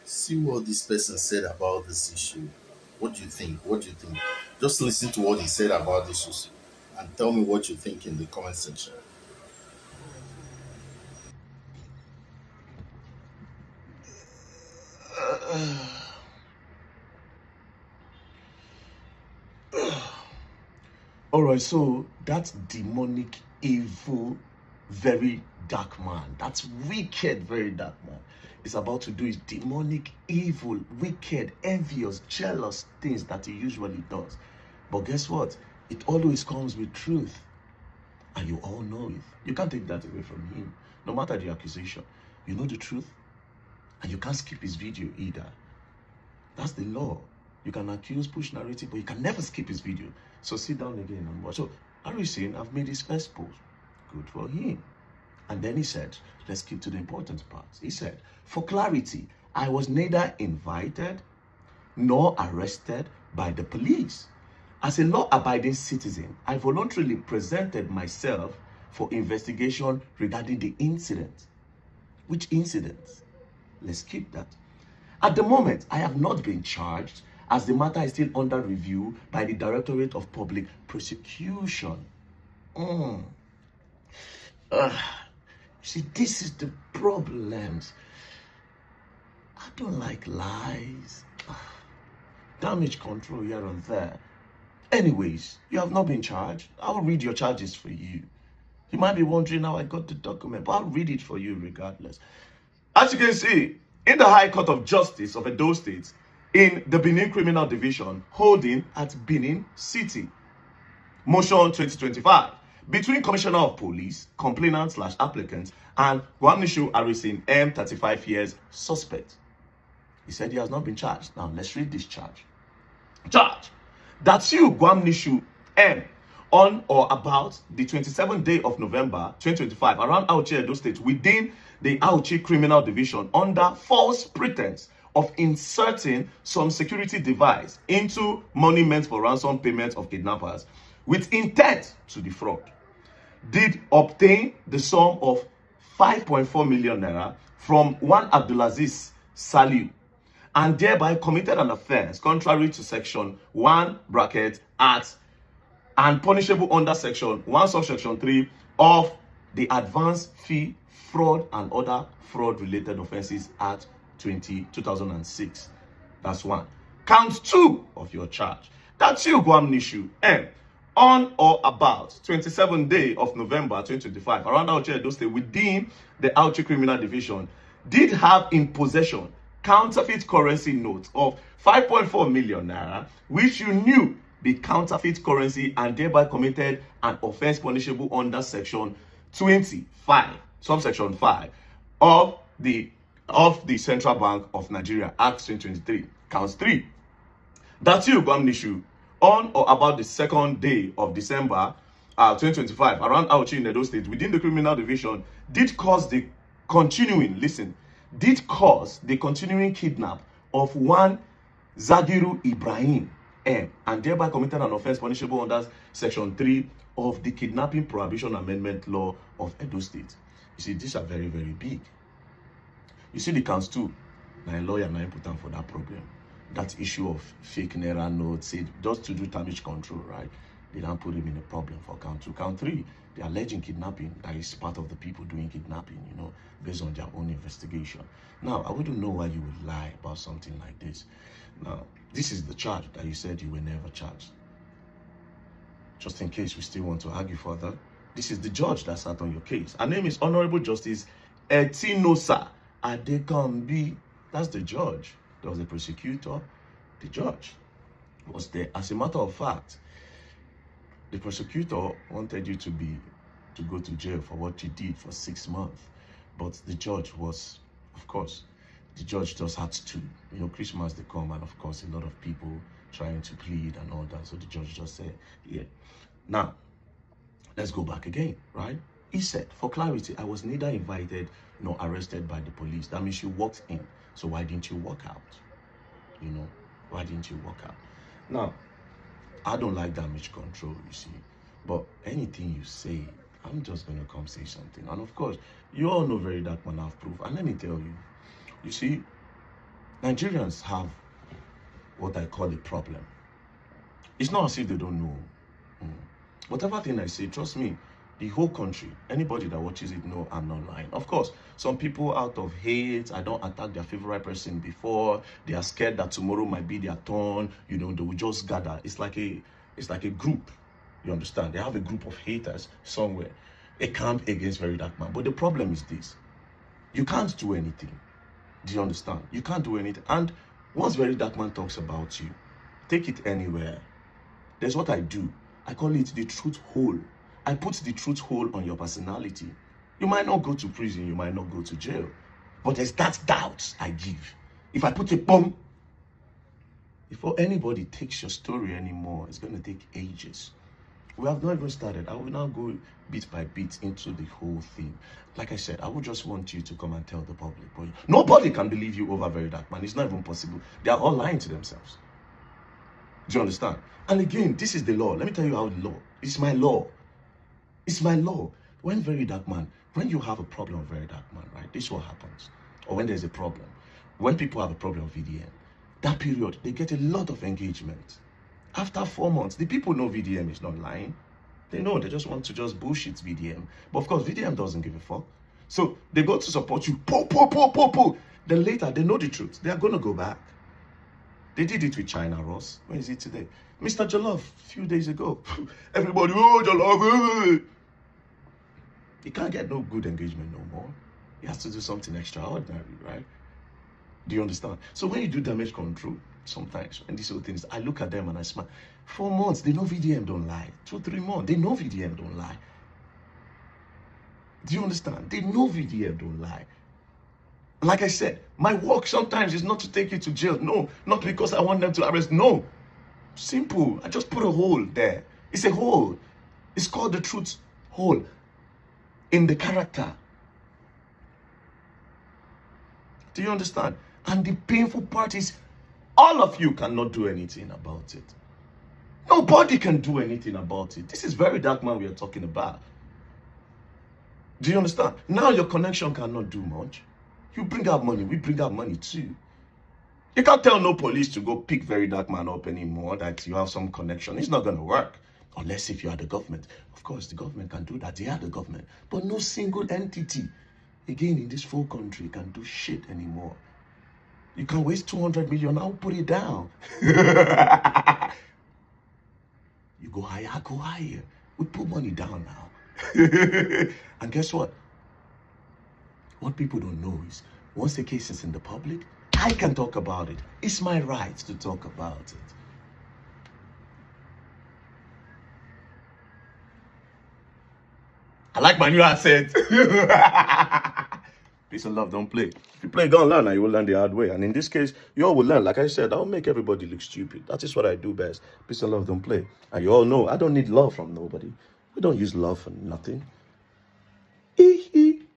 See what this person said about this issue. What do you think? What do you think? Just listen to what he said about this issue and tell me what you think in the comment section. All right, so that demonic, evil, very dark man, that's wicked, very dark man, is about to do his demonic, evil, wicked, envious, jealous things that he usually does. But guess what? It always comes with truth, and you all know it. You can't take that away from him, no matter the accusation. You know the truth, and you can't skip his video either. That's the law. You can accuse, push narrative, but you can never skip his video. So sit down again and watch. So Harry saying, I've made his first post. Good for him. And then he said, let's keep to the important parts. He said, for clarity, I was neither invited nor arrested by the police. As a law-abiding citizen, I voluntarily presented myself for investigation regarding the incident. Which incident? Let's keep that. At the moment, I have not been charged as the matter is still under review by the Directorate of Public Prosecution. See, this is the problems. I don't like lies. Damage control here and there. Anyways, you have not been charged. I'll read your charges for you. You might be wondering how I got the document, but I'll read it for you regardless. As you can see, in the High Court of Justice of Edo State, in the Benin Criminal Division, holding at Benin City, Motion 2025, between Commissioner of Police, complainant/applicant, and Gwamnishu Arisin M, 35 years, suspect. He said he has not been charged. Now, let's read this charge. Charge. That's you, Gwamnishu M, on or about the 27th day of November 2025, around Auchi, Edo State, within the Auchi Criminal Division, under false pretense of inserting some security device into money meant for ransom payment of kidnappers with intent to defraud, did obtain the sum of 5.4 million naira from one Abdulaziz Saliu, and thereby committed an offense contrary to section 1 bracket at and punishable under section 1 subsection 3 of the Advance Fee Fraud and Other Fraud Related Offenses Act 2006. That's one. Count 2 of your charge. That's you, Gwamnishu M, on or about 27th day of November 2025, around Auchi, Edo State, within the Auchi Criminal Division, did have in possession counterfeit currency notes of 5.4 million naira, which you knew be counterfeit currency, and thereby committed an offense punishable under section 25, subsection 5 of the Central Bank of Nigeria Act 2023. Counts 3. That's you, Gwamnishu, on or about the 2nd day of December 2025, around Auchi in Edo State, within the Criminal Division, did cause the continuing kidnap of one Zagiru Ibrahim M, and thereby committed an offense punishable under section 3 of the Kidnapping Prohibition Amendment Law of Edo State. You see, these are very, very big. You see the counts 2. Now, a lawyer now important for that problem. That issue of fake naira notes, just to do damage control, right? They don't put him in a problem for count 2. Count 3, they are alleging kidnapping. That is part of the people doing kidnapping, based on their own investigation. Now, I wouldn't know why you would lie about something like this. Now, this is the charge that you said you were never charged. Just in case we still want to argue further, this is the judge that sat on your case. Her name is Honorable Justice Etinosa Adekambi. That's the judge. There was the prosecutor. The judge was there. As a matter of fact, the prosecutor wanted you to go to jail for what you did for 6 months. But the judge was, of course, the judge just had to. Christmas they come, and of course a lot of people trying to plead and all that. So the judge just said, yeah. Now, let's go back again, right? He said, for clarity, I was neither invited nor arrested by the police. That means you walked in. So why didn't you walk out? Why didn't you walk out? Now, I don't like damage control, you see. But anything you say, I'm just going to come say something. And of course, you all know very dark manner of proof. And let me tell you, you see, Nigerians have what I call a problem. It's not as if they don't know. Whatever thing I say, trust me, the whole country, anybody that watches it know I'm not lying. Of course, some people out of hate, I don't attack their favorite person before, they are scared that tomorrow might be their turn, you know, they will just gather. It's like a group, you understand? They have a group of haters somewhere, a camp against Very Dark Man. But the problem is this, you can't do anything. Do you understand? You can't do anything. And once Very Dark Man talks about you, take it anywhere. There's what I do. I call it the truth hole. I put the truth hole on your personality. You might not go to prison, you might not go to jail, but there's that doubt I give. If I put a bomb, before anybody takes your story anymore, it's going to take ages. We have not even started. I will now go bit by bit into the whole thing. Like I said, I would just want you to come and tell the public, but nobody can believe you over Very Dark Man. It's not even possible. They are all lying to themselves. Do you understand? And again, this is the law. Let me tell you how the law. It's my law. It's my law. When Very Dark Man, when you have a problem with Very Dark Man, right? This is what happens. Or when there's a problem. When people have a problem with VDM, that period, they get a lot of engagement. After 4 months, the people know VDM is not lying. They know, they just want to just bullshit VDM. But of course, VDM doesn't give a fuck. So they go to support you. Then later, they know the truth. They are going to go back. They did it with China, Ross. Where is it today? Mr. Jollof, a few days ago. Everybody, oh, Jollof. He can't get no good engagement no more. He has to do something extraordinary, right? Do you understand? So when you do damage control, sometimes, and these sort of things, I look at them and I smile. 4 months, they know VDM don't lie. 2 or 3 months, they know VDM don't lie. Do you understand? They know VDM don't lie. Like I said, my work sometimes is not to take you to jail. No, not because I want them to arrest. No. Simple. I just put a hole there. It's a hole. It's called the truth hole in the character. Do you understand? And the painful part is all of you cannot do anything about it. Nobody can do anything about it. This is Very Dark Man we are talking about. Do you understand? Now your connection cannot do much. You bring out money, we bring out money too. You can't tell no police to go pick Very Dark Man up anymore that you have some connection. It's not going to work. Unless if you are the government. Of course, the government can do that. They are the government. But no single entity, again, in this full country can do shit anymore. You can waste 200 million, I'll put it down. You go higher, I go higher. We put money down now. And guess what? What people don't know is, once the case is in the public, I can talk about it. It's my right to talk about it. I like my new accent. Peace and love, don't play. If you play, don't learn, and you will learn the hard way. And in this case, you all will learn. Like I said, I'll make everybody look stupid. That is what I do best. Peace and love, don't play. And you all know, I don't need love from nobody. We don't use love for nothing.